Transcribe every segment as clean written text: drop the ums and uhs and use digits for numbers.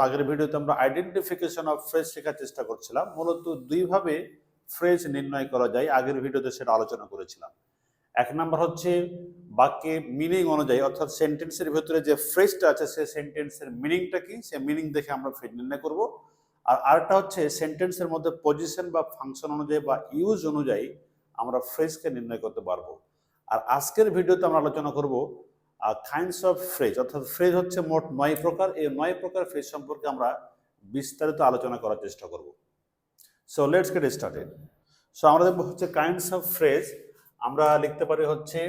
আগের ভিডিওতে আমরা আইডেন্টিফিকেশন অফ ফ্রেজ শেখার চেষ্টা করছিলাম। মূলত দুইভাবে ফ্রেজ নির্ণয় করা যায়, আগের ভিডিওতে সেটা আলোচনা করেছিলাম। এক নাম্বার হচ্ছে বাক্যে মিনিং অনুযায়ী, অর্থাৎ সেন্টেন্সের ভেতরে যে ফ্রেজটা আছে সে সেন্টেন্সের মিনিংটা কি, সে মিনিং দেখে আমরা ফ্রেজ নির্ণয় করব। আর আরেকটা হচ্ছে সেন্টেন্সের মধ্যে পজিশন বা ফাংশন অনুযায়ী বা ইউজ অনুযায়ী আমরা ফ্রেজকে নির্ণয় করতে পারবো। আর আজকের ভিডিওতে আমরা আলোচনা করব কাইন্ডস অফ ফ্রেজ, অর্থাৎ ফ্রেজ হচ্ছে মোট 9 প্রকার। এই 9 প্রকার ফ্রেজ সম্পর্কে আমরা বিস্তারিত আলোচনা করার চেষ্টা করব। So let's get started. So আমরা দেখব হচ্ছে কাইন্ডস অফ ফ্রেজ। আমরা লিখতে পারি হচ্ছে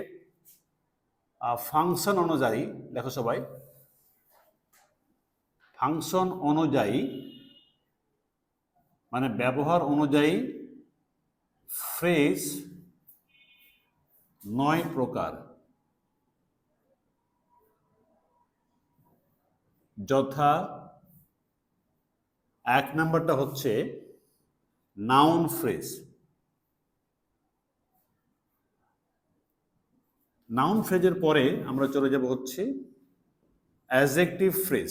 ফাংশন অনুযায়ী, দেখো সবাই, ফাংশন অনুযায়ী মানে ব্যবহার অনুযায়ী ফ্রেজ 9 প্রকার, যথা এক নাম্বারটা হচ্ছে নাউন ফ্রেজ। নাউন ফ্রেজের পরে আমরা চলে যাব হচ্ছে অ্যাডজেক্টিভ ফ্রেজ।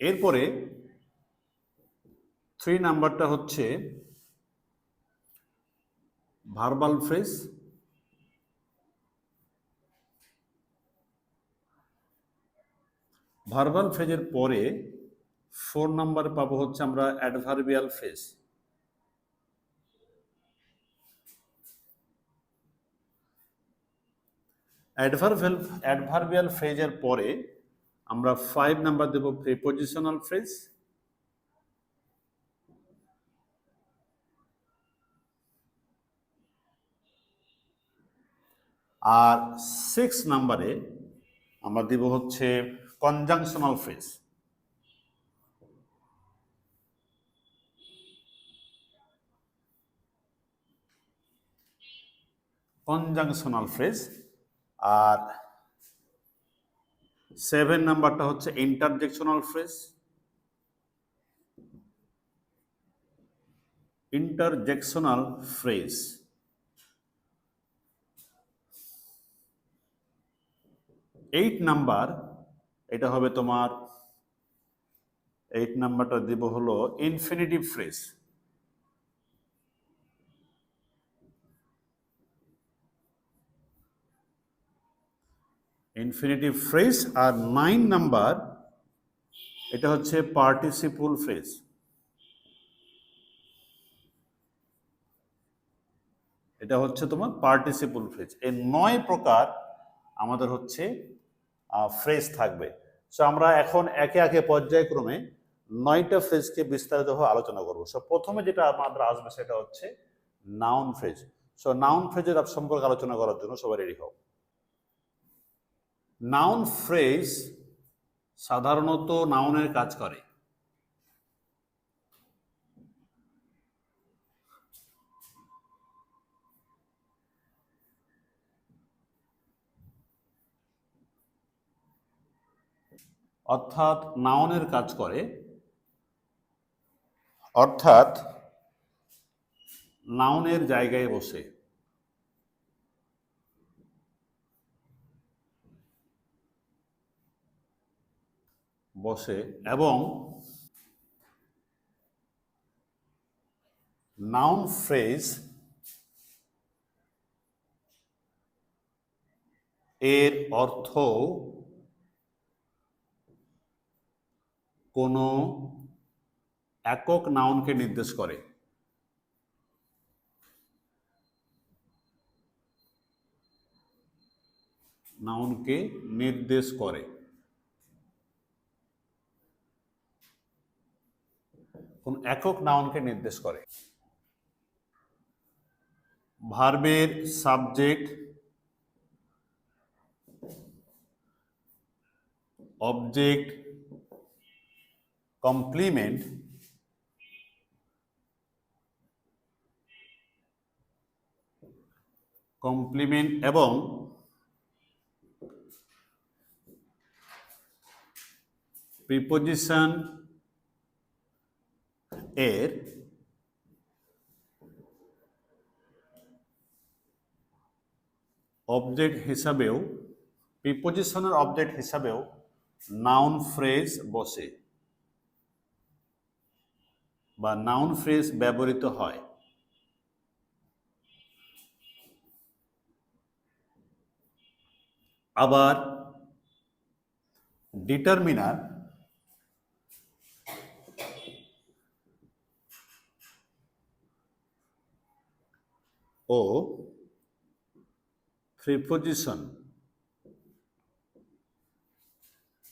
এরপরে 3 নাম্বারটা হচ্ছে ভার্বাল ফ্রেজ। ভার্বাল ফ্রেজের পরে 4 নাম্বার পাবো হচ্ছে আমরা অ্যাডভার্বিয়াল ফ্রেজ। অ্যাডভার্বিয়াল ফ্রেজের পরে আমরা 5 নাম্বার দেব প্রিপজিশনাল ফ্রেজ। আর 6 নাম্বারে আমরা দেব হচ্ছে কনজাংশনাল ফ্রেজ। Conjunctional phrase. আর 7 নাম্বারটা হচ্ছে interjectional phrase. Interjectional phrase. 8 number, এটা হবে তোমার 8 নাম্বারটা দিব হলো ইনফিনিটিভ ফ্রেজ। Infinitive phrase. আর 9 নাম্বার এটা হচ্ছে পার্টিসিপল ফ্রেজ। এটা হচ্ছে তোমার পার্টিসিপল ফ্রেজ। এই 9 প্রকার আমাদের হচ্ছে ফ্রেজ থাকবে। সো আমরা এখন একে একে পর্যায়ক্রমে 9টা ফ্রেজকে বিস্তারিতভাবে আলোচনা করব। সো প্রথমে যেটা আমাদের আসবে সেটা হচ্ছে নাউন ফ্রেজ। সো নাউন ফ্রেজের সম্পর্কে আলোচনা করার জন্য সবাই রেডি হও। নাউন ফ্রেজ সাধারণত নাউনের কাজ করে। অর্থাৎ নাউনের কাজ করে, অর্থাৎ নাউনের জায়গায় বসে। এবং নাউন ফ্রেজ এর অর্থ কোনো একক নাউনকে নির্দেশ করে। নাউনকে নির্দেশ করে, কোন একক নাউনকে নির্দেশ করে। ভার্বের সাবজেক্ট, অবজেক্ট, কমপ্লিমেন্ট এবং প্রিপজিশন এর অবজেক্ট হিসাবেও, প্রিপজিশনের অবজেক্ট হিসাবেও নাউন ফ্রেজ বসে বা নাউন ফ্রেজ ব্যবহৃত হয়। আবার ডিটারমিনার ও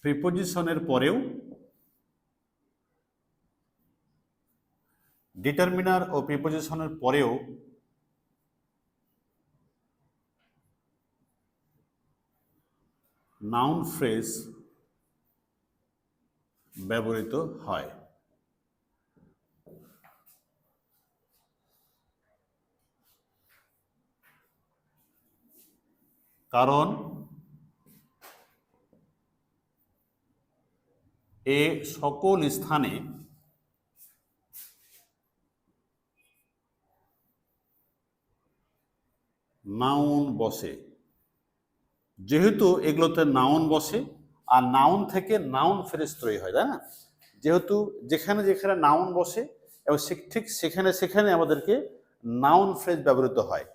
প্রিপজিশনের পরেও, ডিটারমিনার ও প্রিপজিশনের পরেও নাউন ফ্রেজ ব্যবহৃত হয়। কারণ এ সকল স্থানে নাউন বসে। যেহেতু এগুলোতে নাউন বসে আর নাউন থেকে নাউন ফ্রেজ তৈরি হয়, তাই না? যেহেতু যেখানে যেখানে নাউন বসে এবং ঠিক সেখানে সেখানে আমাদেরকে নাউন ফ্রেজ ব্যবহৃত হয়।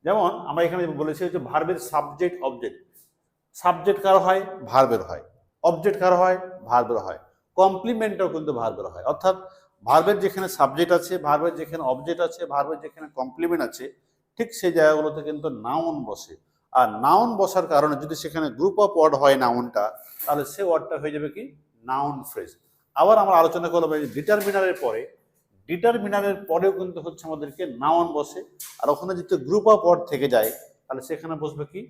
যেমন আমরা এখানে বলেছি যে ভার্বের সাবজেক্ট অবজেক্ট, সাবজেক্ট কারো হয়, ভার্বের হয়, অবজেক্ট কারো হয়, ভার্বের হয়, কমপ্লিমেন্টও কিন্তু ভার্বের হয়। অর্থাৎ ভার্বের যেখানে সাবজেক্ট আছে, ভার্বের যেখানে অবজেক্ট আছে, ভার্বের যেখানে কমপ্লিমেন্ট আছে, ঠিক সেই জায়গাগুলোতে কিন্তু নাউন বসে। আর নাউন বসার কারণে যদি সেখানে গ্রুপ অফ ওয়ার্ড হয় নাউনটা, তাহলে সে ওয়ার্ডটা হয়ে যাবে কি নাউন ফ্রেজ। আবার আমরা আলোচনা করবো ডিটারমিনারের পরে, ডিটারমিনারের পরেও কিন্তু হচ্ছে আমাদেরকে নাউন বসে। আর ওখানে যদি গ্রুপ অফ ওয়ার্ড থেকে যায় তাহলে সেখানে বসবে কি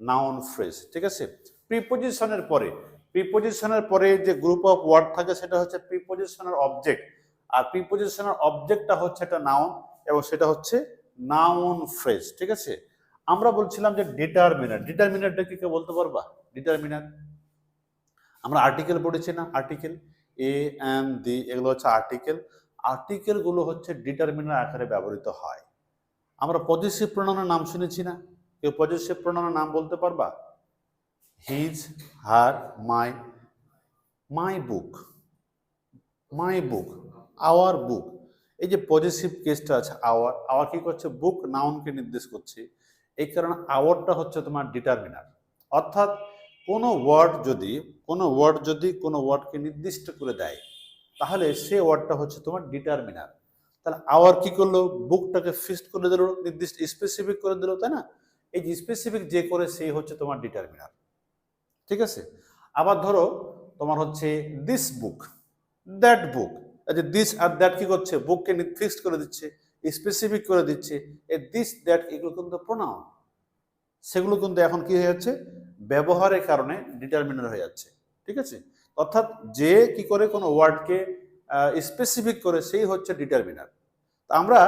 নাউন ফ্রেজ। ঠিক আছে? প্রিপজিশনের পরে, প্রিপজিশনের পরে যে গ্রুপ অফ ওয়ার্ড থাকে সেটা হচ্ছে প্রিপজিশনের অবজেক্ট। আর প্রিপজিশনের অবজেক্টটা হচ্ছে একটা নাউন এবং সেটা হচ্ছে নাউন ফ্রেজ। ঠিক আছে? আমরা বলছিলাম যে ডিটারমিনার, ডিটারমিনারটা কি কেউ বলতে পারবা? ডিটারমিনার আমরা আর্টিকেল পড়েছি না? আর্টিকেল এ এম দি এগুলো হচ্ছে আর্টিকেল। আর্টিকেল গুলো হচ্ছে ডিটারমিনার আকারে ব্যবহৃত হয়। আমরা পজিটিভ প্রোনাউনের নাম শুনেছি না? কেউ পজিটিভ প্রোনাউনের নাম বলতে পারবা? His, her, my, my book, my book, our book. এই যে পজিটিভ কেসটা আছে আওয়ার, আওয়ার কি করছে? বুক নাউনকে নির্দেশ করছে। এই কারণে আওয়ারটা হচ্ছে তোমার ডিটারমিনার। অর্থাৎ কোনো ওয়ার্ড যদি কোনো ওয়ার্ডকে নির্দিষ্ট করে দেয় তাহলে সে ওয়ার্ডটা হচ্ছে তোমার ডিটারমিনার। তাহলে আওয়ার কি করলো? বুকটাকে ফিক্সড করে দিল, নির্দিষ্ট স্পেসিফিক করে দিল, তাই না? এই যে স্পেসিফিক যে করে সেই হচ্ছে তোমার ডিটারমিনার। ঠিক আছে? আবার ধরো তোমার হচ্ছে দিস বুক, দ্যাট বুক, এই যে দিস আর দ্যাট কি করছে? বুককে ফিক্সড করে দিচ্ছে, স্পেসিফিক করে দিচ্ছে। এই দিস দ্যাট এগুলো কিন্তু প্রোনাউন, সেগুলো কিন্তু এখন কি হয়ে যাচ্ছে? ব্যবহারের কারণে ডিটারমিনার হয়ে যাচ্ছে। ঠিক আছে? অর্থাৎ যে কি করে কোনো ওয়ার্ডকে স্পেসিফিক করে সেই হচ্ছে ডিটারমিনার। আমরা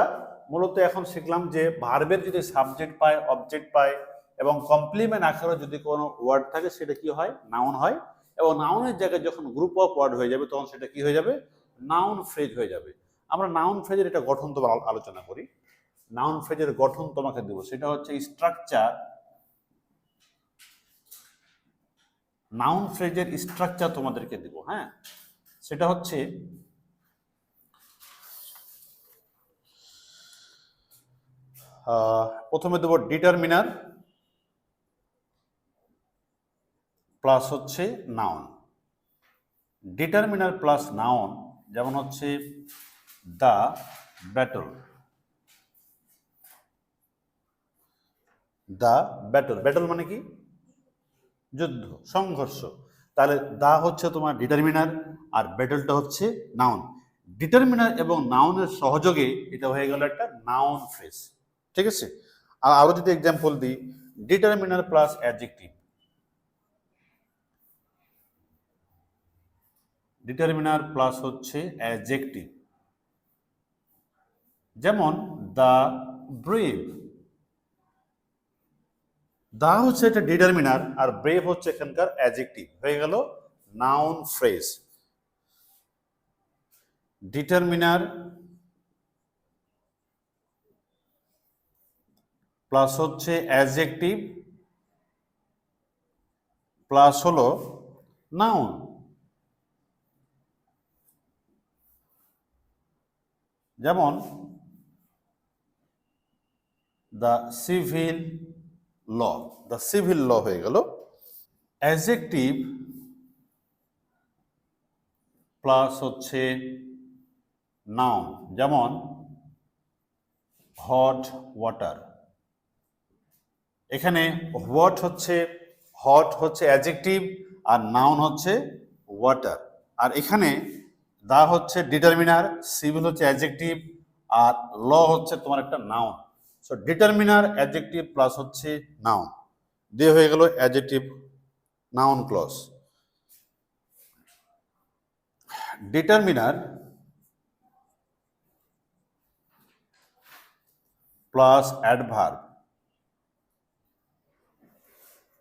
মূলত এখন শিখলাম যে ভার্বের যদি সাবজেক্ট পায়, অবজেক্ট পায় এবং কমপ্লিমেন্ট আকারে যদি কোনো ওয়ার্ড থাকে সেটা কি হয়? নাউন হয়। এবং নাউনের জায়গায় যখন গ্রুপ অফ ওয়ার্ড হয়ে যাবে তখন সেটা কি হয়ে যাবে? নাউন ফ্রেজ হয়ে যাবে। আমরা নাউন ফ্রেজের এটা গঠন তো আলোচনা করি। নাউন ফ্রেজের গঠন তোমাকে দেবো, সেটা হচ্ছে স্ট্রাকচার। নাউন ফ্রেজের স্ট্রাকচার তোমাদেরকে দেব। হ্যাঁ, সেটা হচ্ছে প্রথমে দেবো ডিটারমিনার প্লাস হচ্ছে নাউন। ডিটারমিনার প্লাস নাউন যেমন হচ্ছে the battle, the battle, battle মানে কি? যুদ্ধ, সংঘর্ষ। তাহলে দা হচ্ছে তোমার ডিটারমিনার আর ব্যাটলটা হচ্ছে নাউন। ডিটারমিনার এবং নাউনের সহযোগে এটা হয়ে গেল একটা নাউন ফ্রেজ। ঠিক আছে? আর আরো যদি এক্সাম্পল দিই, determiner plus adjective, determiner plus হচ্ছে অ্যাডজেক্টিভ। যেমন দ্য ব্রেভ, দা হচ্ছে একটা ডিটারমিনার আর ব্রেভ হচ্ছে এখানকার অ্যাডজেক্টিভ, হয়ে গেল নাউন ফ্রেজ। ডিটারমিনার প্লাস হচ্ছে অ্যাডজেক্টিভ প্লাস হলো নাউন। যেমন the civil law, the civil law হয়ে গেল। অ্যাডজেক্টিভ প্লাস হচ্ছে নাউন, যেমন হট ওয়াটার। এখানে হট হচ্ছে অ্যাডজেক্টিভ আর নাউন হচ্ছে ওয়াটার। আর এখানে দা হচ্ছে ডিটারমিনার, সিভিল হচ্ছে অ্যাডজেক্টিভ আর ল হচ্ছে তোমার একটা noun. So determiner adjective plus হচ্ছে নাউন দিয়ে হয়ে গেল adjective noun clause. Determiner plus adverb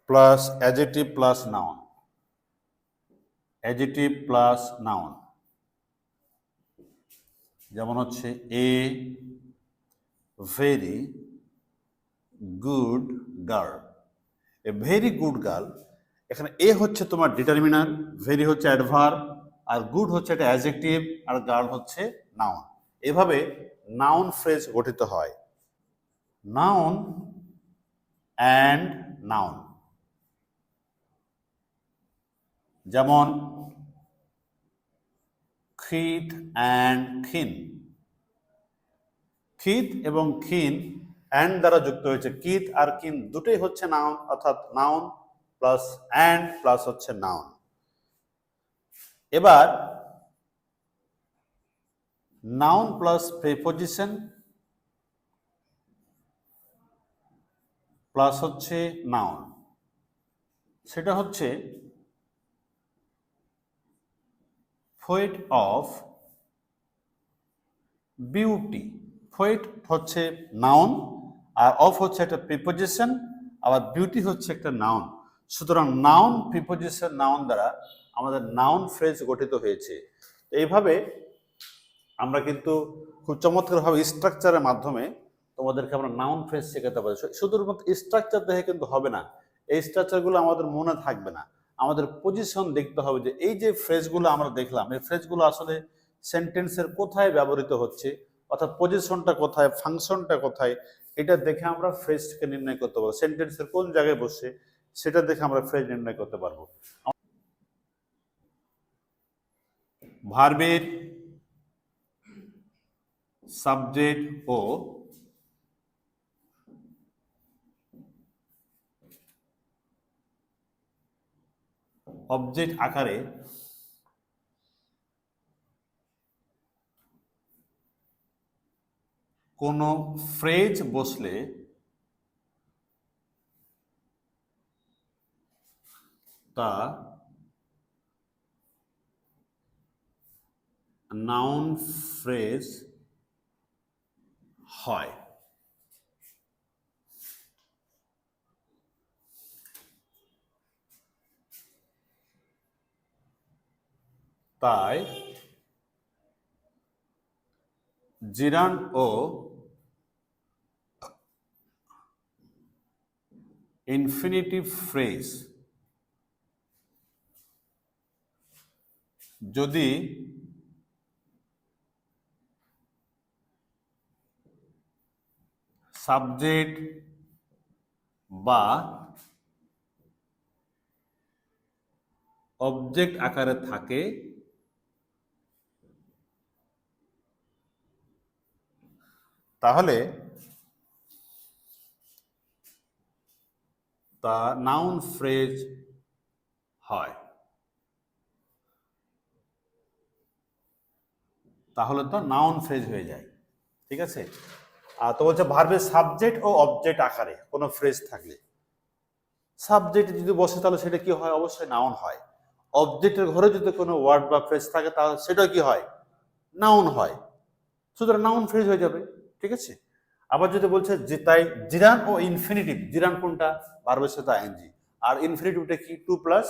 plus adjective plus noun, adjective plus noun. যেমন হচ্ছে a very good girl. A very good girl, এখানে এ হচ্ছে তোমার ডিটারমিনার, ভেরি হচ্ছে অ্যাডভার্ব আর গুড হচ্ছে একটা অ্যাডজেক্টিভ আর গার্ল হচ্ছে নাউন। এভাবে নাউন ফ্রেজ গঠিত হয়। নাউন অ্যান্ড নাউন, যেমন খিত অ্যান্ড খিন। খিত এবং খিন অ্যান্ড দ্বারা যুক্ত হয়েছে। কিত আর কিন দুটোই হচ্ছে নাউন, অর্থাৎ নাউন প্লাস অ্যান্ড প্লাস হচ্ছে নাউন। এবার নাউন প্লাস প্রিপোজিশন প্লাস হচ্ছে নাউন, সেটা হচ্ছে পোয়েট অফ বিউটি। পোয়েট হচ্ছে নাউন আর অফ হচ্ছে একটা প্রিপোজিশন, আবার বিউটি হচ্ছে একটা নাউন। সুতরাং নাউন প্রিপোজিশন নাউন দ্বারা আমাদের নাউন ফ্রেজ গঠিত হয়েছে। এইভাবে আমরা কিন্তু খুব চমৎকারভাবে স্ট্রাকচারের মাধ্যমে তোমাদেরকে আমরা নাউন ফ্রেজ শেখাতে পারি। শুধুমাত্র স্ট্রাকচার দেখে কিন্তু হবে না, এই স্ট্রাকচারগুলো আমাদের মনে থাকবে না। আমাদের পজিশন দেখতে হবে যে এই যে ফ্রেজগুলো আমরা দেখলাম, এই ফ্রেজগুলো আসলে সেন্টেন্সের কোথায় ব্যবহৃত হচ্ছে, অর্থাৎ পজিশনটা কোথায়, ফাংশনটা কোথায়, এটা দেখে আমরা ফ্রেজকে নির্ণয় করতে পারবো। সেন্টেন্সের কোন জায়গায় বসে সেটা দেখে আমরা ফ্রেজ নির্ণয় করতে পারবো। ভার্বের সাবজেক্ট ও অবজেক্ট আকারে কোনো ফ্রেজ বসলে তা নাউন ফ্রেজ হয়। তাই জিরান ও ইনফিনিটিভ ফ্রেজ যদি সাবজেক্ট বা অবজেক্ট আকারে থাকে তাহলে তা নাউন ফ্রেজ হয়। তাহলে তো নাউন ফ্রেজ হয়ে যায়। ঠিক আছে, তো বলছে ভার্বের সাবজেক্ট ও অবজেক্ট আকারে কোনো ফ্রেজ থাকলে, সাবজেক্ট যদি বসে তাহলে সেটা কি হয়, অবশ্যই নাউন হয়। অবজেক্টের ঘরে যদি কোনো ওয়ার্ড বা ফ্রেজ থাকে তাহলে সেটা কি হয়, নাউন হয়। সুতরাং নাউন ফ্রেজ হয়ে যাবে। ঠিক আছে, আবার যদি বলছে যে তাই জিরান ও ইনফিনিটিভ, জিরান কোনটা, ভার্বের সাথে আইএনজি, আর ইনফিনিটিভটা কি, টু প্লাস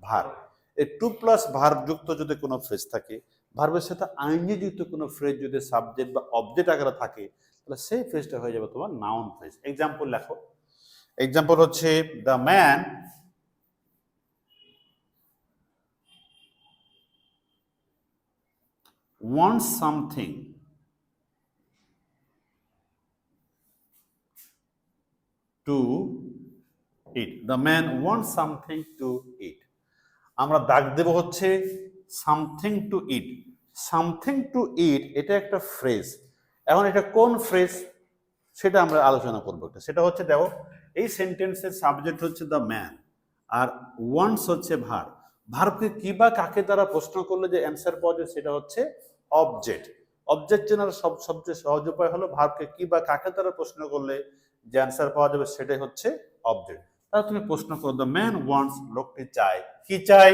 ভার্ব। এই টু প্লাস ভার্ব যুক্ত যদি কোনো ফ্রেজ থাকে, ভার্বের সাথে আইএনজি যুক্ত কোনো ফ্রেজ যদি সাবজেক্ট বা অবজেক্ট আকারে থাকে, তাহলে সেই ফ্রেজটা হয়ে যাবে তোমার নাউন ফ্রেজ। এক্সাম্পল লেখো। এক্সাম্পল হচ্ছে the man wants something to eat. The man wants something to eat. আমরা দাগ দেব হচ্ছে something to eat. Something to eat এটা একটা ফ্রেজ। এখন এটা কোন ফ্রেজ সেটা আমরা আলোচনা করবো। সেটা হচ্ছে দেখো, এই সেন্টেন্সের সাবজেক্ট হচ্ছে দ্য ম্যান, আর ওয়ান্টস হচ্ছে ভার্ব। ভার্বকে কি বা কাকে দ্বারা প্রশ্ন করলে যে অ্যান্সার পাওয়া যায় সেটা হচ্ছে অবজেক্ট। অবজেক্ট চেনার সবচেয়ে সহজ উপায় হলো ভার্বকে কি বা কাকে দ্বারা প্রশ্ন করলে যে অ্যান্সার পাওয়া যাবে সেটাই হচ্ছে অবজেক্ট। তাহলে তুমি প্রশ্ন করো, দ্য ম্যান ওয়ান্টস, লোকটি চায়, কি চায়?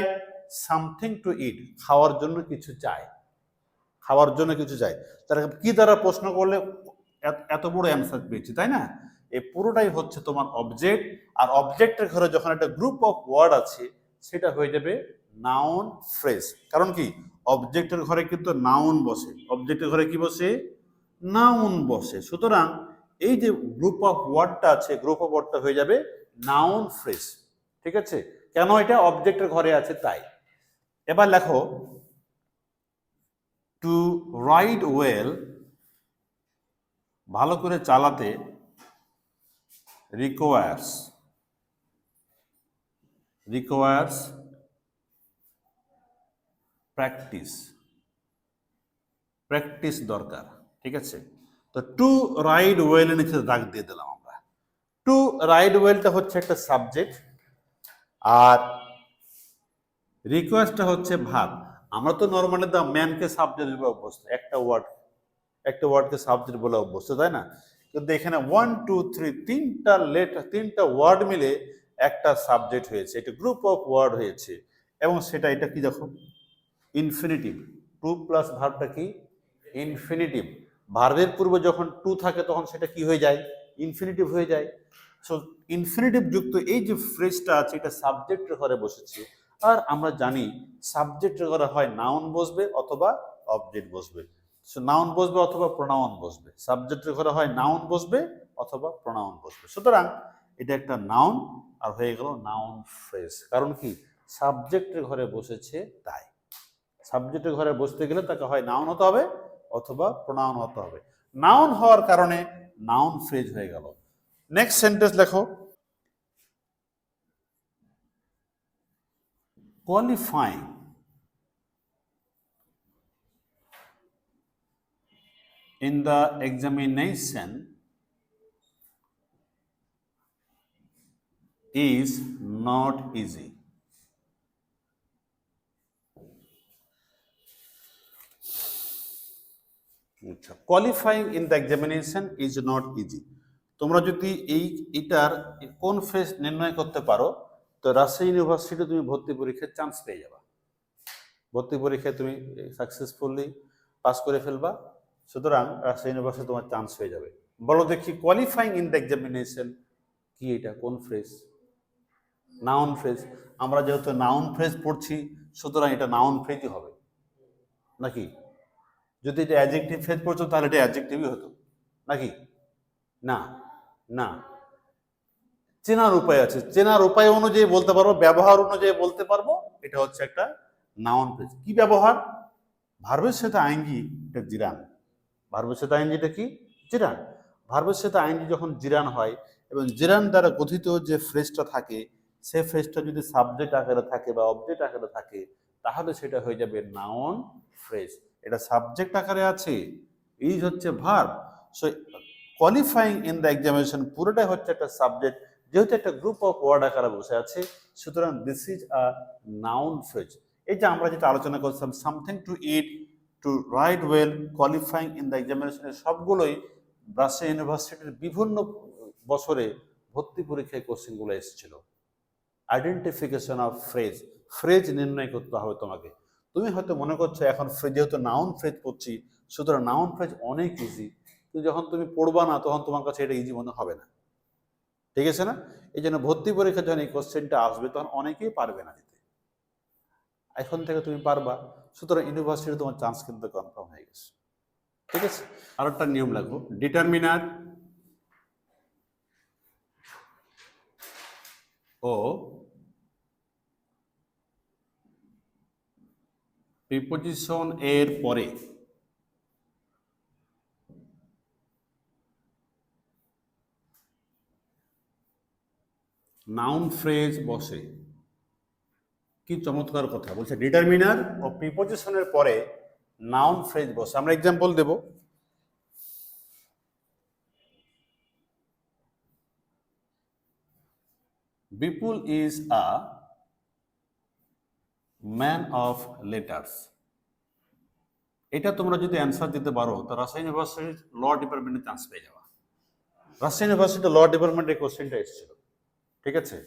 সামথিং টু ইট, খাওয়ার জন্য কিছু চায়, খাওয়ার জন্য কিছু চাই। তারা কি দ্বারা প্রশ্ন করলে এত বড় অ্যান্সার পেয়েছি, তাই না? এই পুরোটাই হচ্ছে তোমার অবজেক্ট। আর অবজেক্টের ঘরে যখন একটা গ্রুপ অফ ওয়ার্ড আছে সেটা হয়ে যাবে নাউন ফ্রেজ। কারণ কি, অবজেক্টের ঘরে কিন্তু নাউন বসে। অবজেক্টের ঘরে কি বসে? নাউন বসে। সুতরাং এই যে গ্রুপ অফ ওয়ার্ডটা আছে, গ্রুপ অফ ওয়ার্ডটা হয়ে যাবে নাউন ফ্রেজ। ঠিক আছে? কেন? এটা অবজেক্টের ঘরে আছে তাই। এবার লেখো, টু রাইড ওয়েল, ভালো করে চালাতে, রিকোয়ার্স প্র্যাকটিস, প্র্যাকটিস দরকার। ঠিক আছে? তো টু রাইড ওয়েল এর নিচে দাগ দিয়ে দিলাম আমরা। টু রাইড ওয়েলটা হচ্ছে একটা সাবজেক্ট, আর রিকোয়েস্টটা হচ্ছে ভার্ব। আমরা তো নর্মালি দ্য ম্যানকে সাবজেক্ট বলে অভ্যস্ত, একটা ওয়ার্ডকে সাবজেক্ট বলে অভ্যস্ত, তাই না? কিন্তু এখানে 1 2 3 তিনটা ওয়ার্ড মিলে একটা সাবজেক্ট হয়েছে, এটা গ্রুপ অফ ওয়ার্ড হয়েছে। এবং সেটা এটা কি দেখো, ইনফিনিটিভ। টু প্লাস ভার্বটা কি? ইনফিনিটিভ। ভার্বের পূর্বে যখন টু থাকে তখন সেটা কি হয়ে যায়? ইনফিনিটিভ হয়ে যায়। সো ইনফিনিটিভ যুক্ত এই যে ফ্রেজটা আছে এটা সাবজেক্টের ঘরে বসেছে। আর আমরা জানি সাবজেক্টের ঘরে হয় নাউন বসবে অথবা অবজেক্ট বসবে। সো নাউন বসবে অথবা প্রোনাউন বসবে। সাবজেক্টের ঘরে হয় নাউন বসবে অথবা প্রোনাউন বসবে। সুতরাং এটা একটা নাউন আর হয়ে গেল নাউন ফ্রেজ। কারণ কি, সাবজেক্টের ঘরে বসেছে তাই। সাবজেক্টের ঘরে বসতে গেলে তাকে হয় নাউন হতে হবে অথবা প্রোনাউন হতে হবে। নাউন হওয়ার কারণে নাউন ফ্রেজ হয়ে গেল। নেক্সট সেন্টেন্স লেখো, qualifying in the examination is not easy. Qualifying in the examination is not easy. তোমরা যদি এটার কোন ফ্রেজ নির্ণয় করতে পারো তো রাজশাহী ইউনিভার্সিটিতে তুমি ভর্তি পরীক্ষার চান্স পেয়ে যাবা। ভর্তি পরীক্ষায় তুমি সাকসেসফুলি পাস করে ফেলবা। সুতরাং রাজশাহী ইউনিভার্সিটি তোমার চান্স হয়ে যাবে। বলো দেখি, কোয়ালিফাইং ইন দ্য এক্সামিনেশন কি? এটা কোন ফ্রেজ? Noun phrase. আমরা যেহেতু নাউন ফ্রেজ পড়ছি সুতরাং এটা নাউন ফ্রেজই হবে নাকি? যদি এটা অ্যাডজেক্টিভ ফ্রেজ পড়ছো তাহলে এটা অ্যাডজেক্টিভই হতো নাকি? না, না, চেনার উপায় আছে। চেনার উপায় অনুযায়ী বলতে পারবো, ব্যবহার অনুযায়ী বলতে পারবো। এটা হচ্ছে একটা নাউন ফ্রেজ। কি ব্যবহার? ভার্বের সাথে আইনজি এটা জিরান। ভার্বের সাথে আইনজিটা কি? জিরান। ভার্বের সাথে আইনজি যখন জিরান হয় এবং জিরান দ্বারা গঠিত যে ফ্রেজটা থাকে সে ফ্রেজটা যদি সাবজেক্ট আকারে থাকে বা অবজেক্ট আকারে থাকে তাহলে সেটা হয়ে যাবে নাউন ফ্রেজ। এটা সাবজেক্ট আকারে আছে, ইজ হচ্ছে verb. So qualifying in the examination পুরোটাই হচ্ছে একটা সাবজেক্ট, যেহেতু একটা গ্রুপ অফ ওয়ার্ড আকারে বসে আছে সুতরাং this is a noun phrase. এই যে আমরা যেটা আলোচনা করছিলাম, something to eat, to write well, qualifying in the examination, সবগুলোই রাজশাহী ইউনিভার্সিটির বিভিন্ন বছরে ভর্তি পরীক্ষায় কোশ্চেনগুলো এসেছিল। আইডেন্টিফিকেশন অফ ফ্রেজ, ফ্রেজ নির্ণয় করতে হবে তোমাকে। তুমি হয়তো মনে করছো এখন যেহেতু নাউন ফ্রেজ পড়ছি সুতরাং নাউন ফ্রেজ অনেক ইজি, কিন্তু যখন তুমি পড়বা না তখন তোমার কাছে এটা ইজি মনে হবে না। ঠিক আছে না? এই জন্য ভর্তি পরীক্ষা যখন এই কোশ্চেনটা আসবে তখন অনেকেই পারবে না দিতে। এখন থেকে তুমি পারবা, সুতরাং ইউনিভার্সিটি তোমার চান্স কিন্তু কনফার্ম হয়ে গেছে। ঠিক আছে? আর একটা নিয়ম লাগবো, ডিটারমিনার ও প্রিপোজিশন এর পরে নাউন ফ্রেজ বসে। কি চমৎকার কথা বলছে, ডিটারমিনার ও প্রিপজিশনের পরে নাউন ফ্রেজ বসে। আমরা এক্সাম্পল দেব। Bipul is a man of letters. এটা তোমরা যদি অ্যান্সার দিতে পারো তো রাজশাহী ইউনিভার্সিটির ল ডিপার্টমেন্টে চান্স পেয়ে যাওয়া। রাজশাহী ইউনিভার্সিটি ল ডিপার্টমেন্টে কোশ্চেনটা এসেছিল, ঠিক আছে।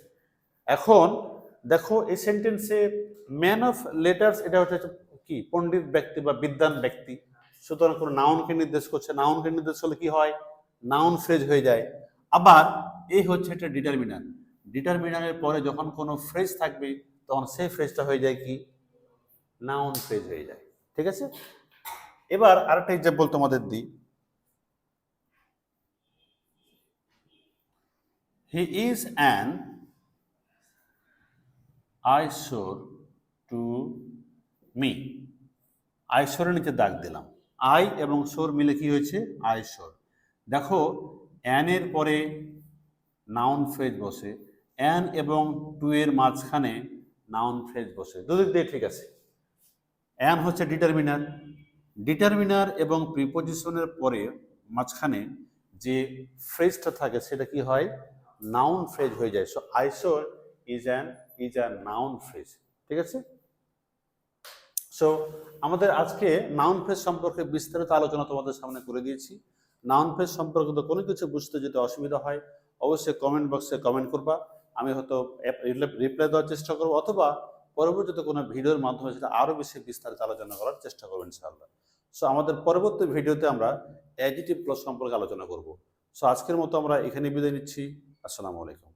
এখন দেখো এই সেন্টেন্সে ম্যান অফ লেটার্স এটা হচ্ছে কি পণ্ডিত ব্যক্তি বা বিদ্বান ব্যক্তি, সুতরাং কোনো নাউনকে নির্দেশ করছে। নাউনকে নির্দেশ করলে কি হয়, নাউন ফ্রেজ হয়ে যায়। আবার এই হচ্ছে একটা ডিটারমিনার। ডিটারমিনারের পরে যখন কোনো ফ্রেজ থাকবে তখন সেই ফ্রেজটা হয়ে যায় কি, নাউন ফ্রেজ হয়ে যায়, ঠিক আছে। এবার আরেকটা এক্সাম্পল তোমাদের দিই। He is an eyesore to me. আইসোরের নিচে দাগ দিলাম, আই এবং সোর মিলে কি হয়েছে, আইসোর। দেখো অ্যান এর পরে নাউন ফ্রেজ বসে, অ্যান এবং টু এর মাঝখানে নাউন ফ্রেজ বসে, দুদিক দিয়ে ঠিক আছে। অ্যান হচ্ছে ডিটারমিনার, ডিটারমিনার এবং প্রিপজিশনের পরে মাঝখানে যে ফ্রেজটা থাকে সেটা কি হয়, নাউন ফ্রেজ হয়ে যায়। So eyesore is a noun phrase, ঠিক আছে। সো আমাদের আজকে নাউন ফ্রেজ সম্পর্কে বিস্তারিত আলোচনা তোমাদের সামনে করে দিয়েছি। নাউন ফ্রেজ সম্পর্কিত কোনো কিছু বুঝতে যদি অসুবিধা হয় অবশ্যই কমেন্ট বক্সে কমেন্ট করবা, আমি হয়তো রিপ্লাই দেওয়ার চেষ্টা করবো, অথবা পরবর্তীতে কোনো ভিডিওর মাধ্যমে সেটা আরও বেশি বিস্তারিত আলোচনা করার চেষ্টা করবো ইনশাআল্লাহ। সো আমাদের পরবর্তী ভিডিওতে আমরা অ্যাডজেক্টিভ ক্লজ সম্পর্কে আলোচনা করব। সো আজকের মতো আমরা এখানে বিদায় নিচ্ছি। আসসালামু আলাইকুম।